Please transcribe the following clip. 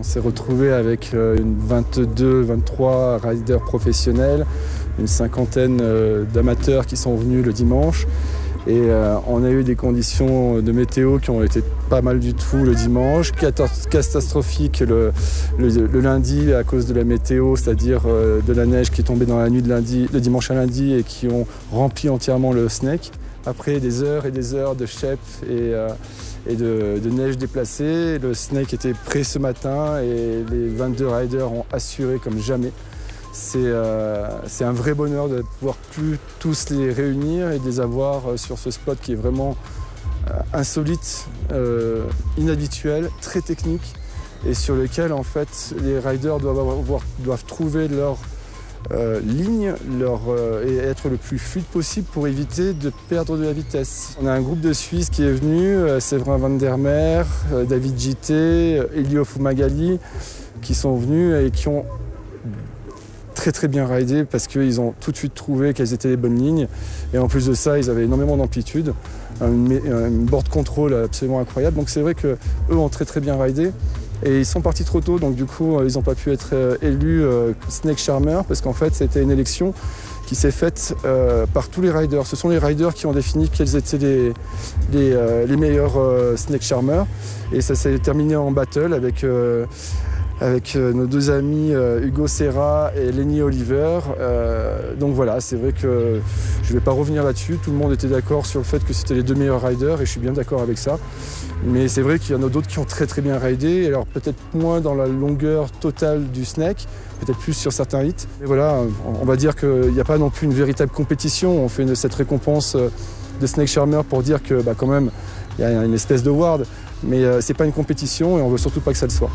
On s'est retrouvé avec une 22-23 riders professionnels, une cinquantaine d'amateurs qui sont venus le dimanche. Et on a eu des conditions de météo qui ont été pas mal du tout le dimanche, catastrophiques le lundi à cause de la météo, c'est-à-dire de la neige qui est tombée dans la nuit de dimanche à lundi et qui ont rempli entièrement le Snake. Après des heures et des heures de chep et de neige déplacée, le Snake était prêt ce matin et les 22 riders ont assuré comme jamais. C'est un vrai bonheur de pouvoir plus tous les réunir et de les avoir sur ce spot qui est vraiment insolite, inhabituel, très technique et sur lequel en fait les riders doivent trouver leur ligne et être le plus fluide possible pour éviter de perdre de la vitesse. On a un groupe de Suisses qui est venu, Séverin Van der Meer, David Gité, Elio Fumagalli, qui sont venus et qui ont très bien ridé parce qu'ils ont tout de suite trouvé quelles étaient les bonnes lignes et en plus de ça ils avaient énormément d'amplitude, une board control absolument incroyable, donc c'est vrai qu'eux ont très bien ridé et ils sont partis trop tôt, donc du coup ils n'ont pas pu être élus Snake Charmer parce qu'en fait c'était une élection qui s'est faite par tous les riders. Ce sont les riders qui ont défini quels étaient les meilleurs Snake Charmer et ça s'est terminé en battle avec nos deux amis Hugo Serra et Lenny Oliver. Donc voilà, c'est vrai que je ne vais pas revenir là-dessus. Tout le monde était d'accord sur le fait que c'était les deux meilleurs riders et je suis bien d'accord avec ça. Mais c'est vrai qu'il y en a d'autres qui ont très bien ridé. Alors peut-être moins dans la longueur totale du Snake, peut-être plus sur certains hits. Et voilà, on va dire qu'il n'y a pas non plus une véritable compétition. On fait cette récompense de Snake Charmer pour dire que quand même, il y a une espèce de award. Mais c'est pas une compétition et on veut surtout pas que ça le soit.